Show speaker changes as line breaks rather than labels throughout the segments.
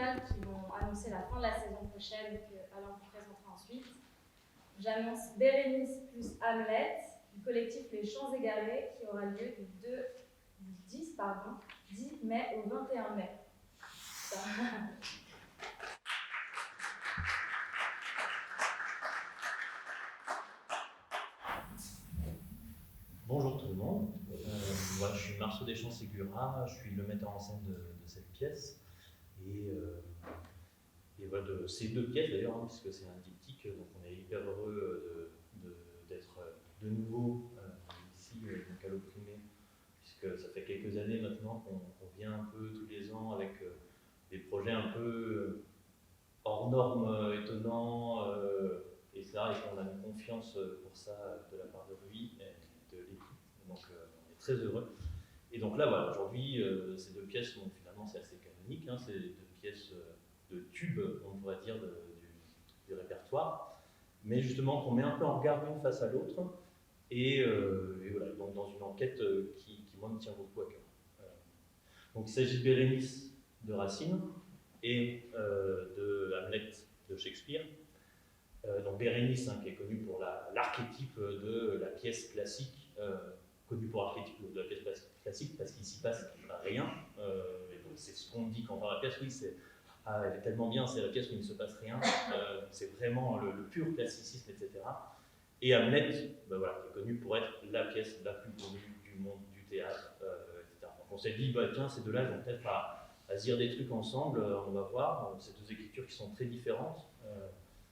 finale qui vont annoncer la fin de la saison prochaine que Alain vous présentera ensuite. J'annonce Bérénice plus Hamlet du collectif Les Champs Égarés qui aura lieu du 10 mai au 21 mai.
Bonjour tout le monde, je suis Marceau Deschamps-Ségura, je suis le metteur en scène de cette pièce. Et voilà, de ces deux pièces d'ailleurs, puisque c'est un diptyque, donc on est hyper heureux d'être de nouveau ici donc à l'Opprimée, puisque ça fait quelques années maintenant qu'on vient un peu tous les ans avec des projets un peu hors normes, étonnants, et qu'on a une confiance pour ça de la part de lui et de l'équipe. Donc on est très heureux. Et donc là, voilà, aujourd'hui, ces deux pièces, bon, finalement, c'est assez canonique, c'est deux pièces de tubes, on pourrait dire, du répertoire, mais justement qu'on met un peu en regard l'une face à l'autre, et voilà, donc dans une enquête qui moi, me tient beaucoup à cœur. Donc il s'agit de Bérénice de Racine et de Hamlet de Shakespeare. Donc Bérénice, qui est connue pour l'archétype de la pièce classique, connu pour l'archétype de la pièce classique parce qu'il s'y passe rien. Et donc c'est ce qu'on dit quand on parle de la pièce, oui, elle est tellement bien, c'est la pièce où il ne se passe rien. C'est vraiment le pur classicisme, etc. Et Hamlet, voilà, est connu pour être la pièce la plus connue du monde du théâtre, etc. Donc on s'est dit, tiens, ces deux-là vont peut-être à se dire des trucs ensemble, on va voir. Ces deux écritures qui sont très différentes,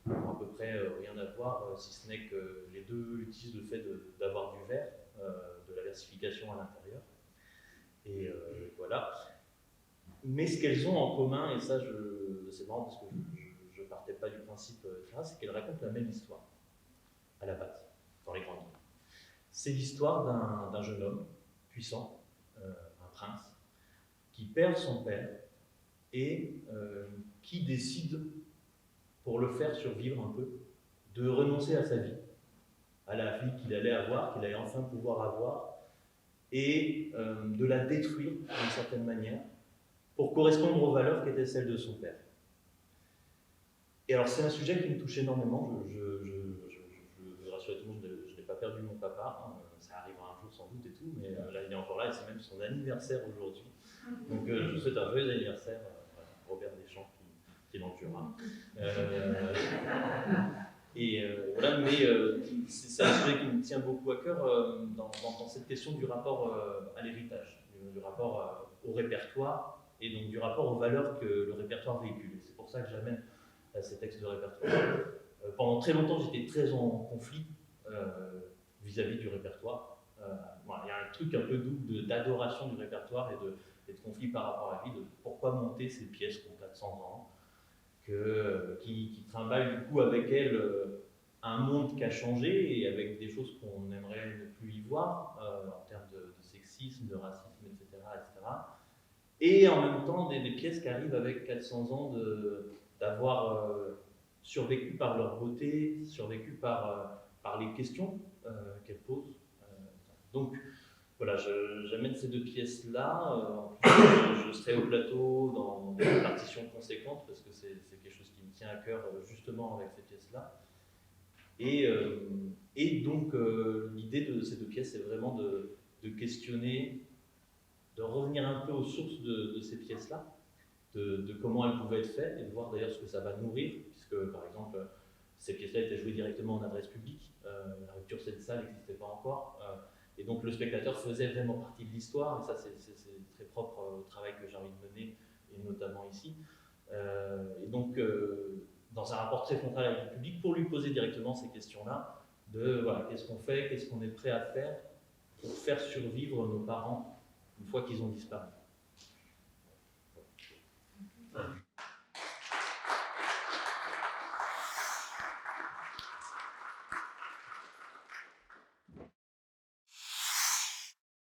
n'ont à peu près rien à voir, si ce n'est que les deux utilisent le fait d'avoir du vers, de la versification à l'intérieur. Et voilà. Mais ce qu'elles ont en commun, et ça c'est marrant parce que je ne partais pas du principe, c'est qu'elles racontent la même histoire, à la base, dans les grandes lignes. C'est l'histoire d'un jeune homme puissant, un prince, qui perd son père et qui décide, pour le faire survivre un peu, de renoncer à sa vie, à la vie qu'il allait avoir, qu'il allait enfin pouvoir avoir, et de la détruire d'une certaine manière, pour correspondre aux valeurs qui étaient celles de son père. Et alors c'est un sujet qui me touche énormément, je rassure tout le monde, je n'ai pas perdu mon papa, ça arrivera un jour sans doute et tout, mais là il est encore là et c'est même son anniversaire aujourd'hui. Donc je vous souhaite un joyeux anniversaire, Robert Deschamps qui est dans le Jura. Voilà, mais c'est un sujet qui me tient beaucoup à cœur dans cette question du rapport à l'héritage, du rapport au répertoire et donc du rapport aux valeurs que le répertoire véhicule. C'est pour ça que j'amène ces textes de répertoire. Pendant très longtemps, j'étais très en conflit vis-à-vis du répertoire. Il y a un truc un peu double d'adoration du répertoire et de conflit par rapport à la vie, de pourquoi monter ces pièces qui ont 400 ans, qui trimballent du coup avec elles un monde qui a changé et avec des choses qu'on aimerait ne plus y voir en termes de sexisme, de racisme, etc. Et en même temps des pièces qui arrivent avec 400 ans d'avoir survécu par leur beauté, survécu par les questions qu'elles posent. Donc voilà, j'amène ces deux pièces-là. En plus, je serai au plateau dans des partitions conséquentes parce que c'est quelque chose qui me tient à cœur justement avec ces pièces-là. Et donc l'idée de ces deux pièces, c'est vraiment de questionner, de revenir un peu aux sources de ces pièces-là, de comment elles pouvaient être faites et de voir d'ailleurs ce que ça va nourrir, puisque par exemple ces pièces-là étaient jouées directement en adresse publique, la rupture cette salle n'existait pas encore, et donc le spectateur faisait vraiment partie de l'histoire, et ça c'est très propre au travail que j'ai envie de mener, et notamment ici. Et donc dans un rapport très frontal avec le public, pour lui poser directement ces questions-là, de voilà, qu'est-ce qu'on fait, qu'est-ce qu'on est prêt à faire pour faire survivre nos parents une fois qu'ils ont disparu.